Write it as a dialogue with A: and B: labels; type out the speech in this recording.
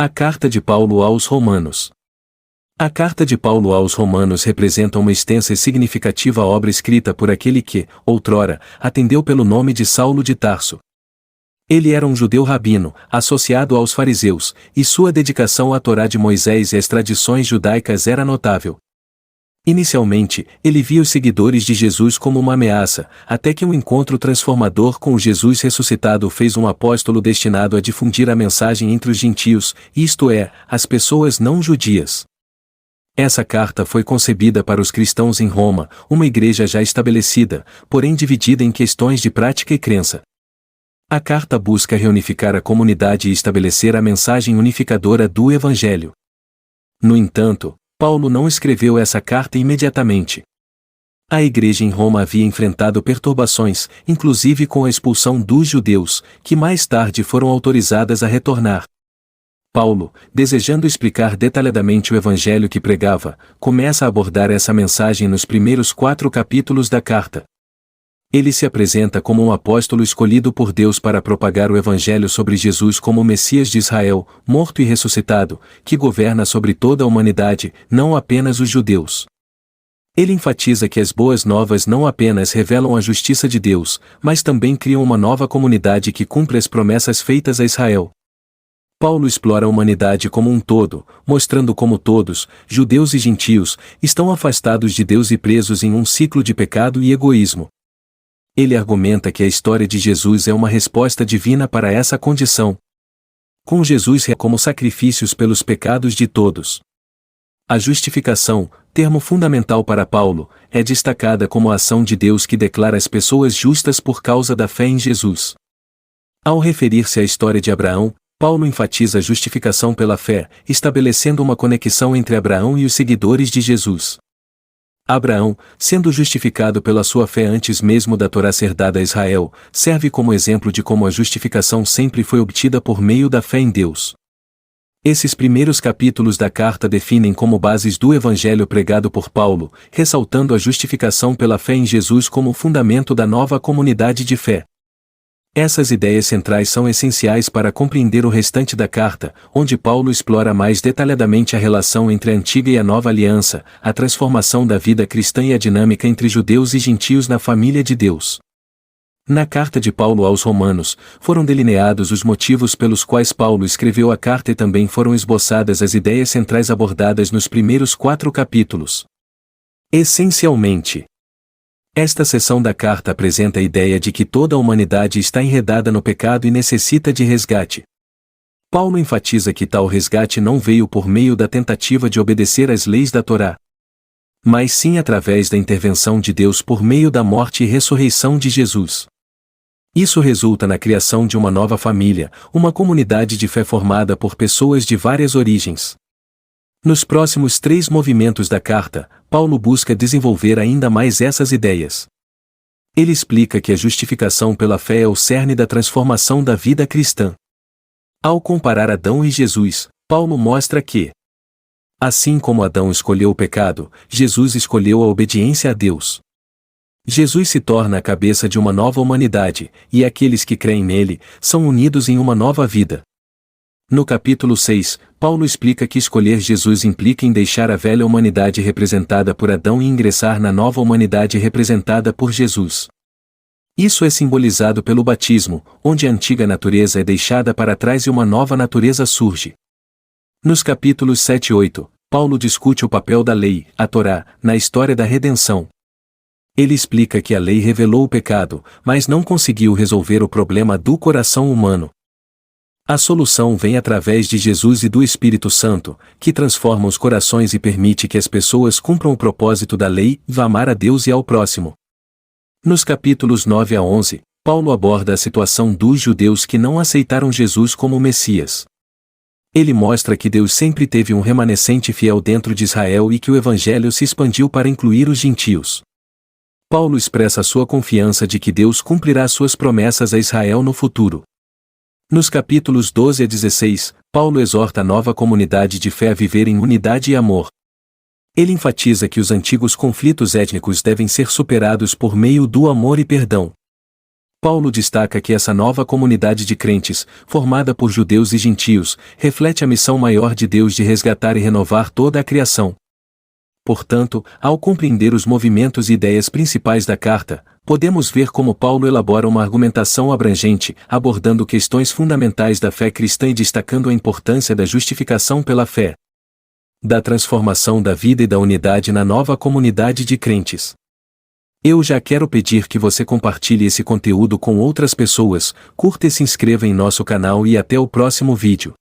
A: A carta de Paulo aos Romanos. A carta de Paulo aos Romanos representa uma extensa e significativa obra escrita por aquele que, outrora, atendeu pelo nome de Saulo de Tarso. Ele era um judeu rabino, associado aos fariseus, e sua dedicação à Torá de Moisés e às tradições judaicas era notável. Inicialmente, ele via os seguidores de Jesus como uma ameaça, até que um encontro transformador com o Jesus ressuscitado fez um apóstolo destinado a difundir a mensagem entre os gentios, isto é, as pessoas não judias. Essa carta foi concebida para os cristãos em Roma, uma igreja já estabelecida, porém dividida em questões de prática e crença. A carta busca reunificar a comunidade e estabelecer a mensagem unificadora do Evangelho. No entanto, Paulo não escreveu essa carta imediatamente. A igreja em Roma havia enfrentado perturbações, inclusive com a expulsão dos judeus, que mais tarde foram autorizadas a retornar. Paulo, desejando explicar detalhadamente o evangelho que pregava, começa a abordar essa mensagem nos primeiros 4 capítulos da carta. Ele se apresenta como um apóstolo escolhido por Deus para propagar o evangelho sobre Jesus como o Messias de Israel, morto e ressuscitado, que governa sobre toda a humanidade, não apenas os judeus. Ele enfatiza que as boas novas não apenas revelam a justiça de Deus, mas também criam uma nova comunidade que cumpre as promessas feitas a Israel. Paulo explora a humanidade como um todo, mostrando como todos, judeus e gentios, estão afastados de Deus e presos em um ciclo de pecado e egoísmo. Ele argumenta que a história de Jesus é uma resposta divina para essa condição. Com Jesus como sacrifícios pelos pecados de todos. A justificação, termo fundamental para Paulo, é destacada como a ação de Deus que declara as pessoas justas por causa da fé em Jesus. Ao referir-se à história de Abraão, Paulo enfatiza a justificação pela fé, estabelecendo uma conexão entre Abraão e os seguidores de Jesus. Abraão, sendo justificado pela sua fé antes mesmo da Torá ser dada a Israel, serve como exemplo de como a justificação sempre foi obtida por meio da fé em Deus. Esses primeiros capítulos da carta definem como bases do evangelho pregado por Paulo, ressaltando a justificação pela fé em Jesus como fundamento da nova comunidade de fé. Essas ideias centrais são essenciais para compreender o restante da carta, onde Paulo explora mais detalhadamente a relação entre a antiga e a nova aliança, a transformação da vida cristã e a dinâmica entre judeus e gentios na família de Deus. Na carta de Paulo aos Romanos, foram delineados os motivos pelos quais Paulo escreveu a carta e também foram esboçadas as ideias centrais abordadas nos primeiros 4 capítulos. Essencialmente, esta seção da carta apresenta a ideia de que toda a humanidade está enredada no pecado e necessita de resgate. Paulo enfatiza que tal resgate não veio por meio da tentativa de obedecer às leis da Torá, mas sim através da intervenção de Deus por meio da morte e ressurreição de Jesus. Isso resulta na criação de uma nova família, uma comunidade de fé formada por pessoas de várias origens. Nos próximos 3 movimentos da carta, Paulo busca desenvolver ainda mais essas ideias. Ele explica que a justificação pela fé é o cerne da transformação da vida cristã. Ao comparar Adão e Jesus, Paulo mostra que, assim como Adão escolheu o pecado, Jesus escolheu a obediência a Deus. Jesus se torna a cabeça de uma nova humanidade, e aqueles que creem nele, são unidos em uma nova vida. No capítulo 6, Paulo explica que escolher Jesus implica em deixar a velha humanidade representada por Adão e ingressar na nova humanidade representada por Jesus. Isso é simbolizado pelo batismo, onde a antiga natureza é deixada para trás e uma nova natureza surge. Nos capítulos 7 e 8, Paulo discute o papel da lei, a Torá, na história da redenção. Ele explica que a lei revelou o pecado, mas não conseguiu resolver o problema do coração humano. A solução vem através de Jesus e do Espírito Santo, que transforma os corações e permite que as pessoas cumpram o propósito da lei, amar a Deus e ao próximo. Nos capítulos 9 a 11, Paulo aborda a situação dos judeus que não aceitaram Jesus como Messias. Ele mostra que Deus sempre teve um remanescente fiel dentro de Israel e que o Evangelho se expandiu para incluir os gentios. Paulo expressa sua confiança de que Deus cumprirá suas promessas a Israel no futuro. Nos capítulos 12 a 16, Paulo exorta a nova comunidade de fé a viver em unidade e amor. Ele enfatiza que os antigos conflitos étnicos devem ser superados por meio do amor e perdão. Paulo destaca que essa nova comunidade de crentes, formada por judeus e gentios, reflete a missão maior de Deus de resgatar e renovar toda a criação. Portanto, ao compreender os movimentos e ideias principais da carta, podemos ver como Paulo elabora uma argumentação abrangente, abordando questões fundamentais da fé cristã e destacando a importância da justificação pela fé, da transformação da vida e da unidade na nova comunidade de crentes. Eu já quero pedir que você compartilhe esse conteúdo com outras pessoas, curta e se inscreva em nosso canal e até o próximo vídeo.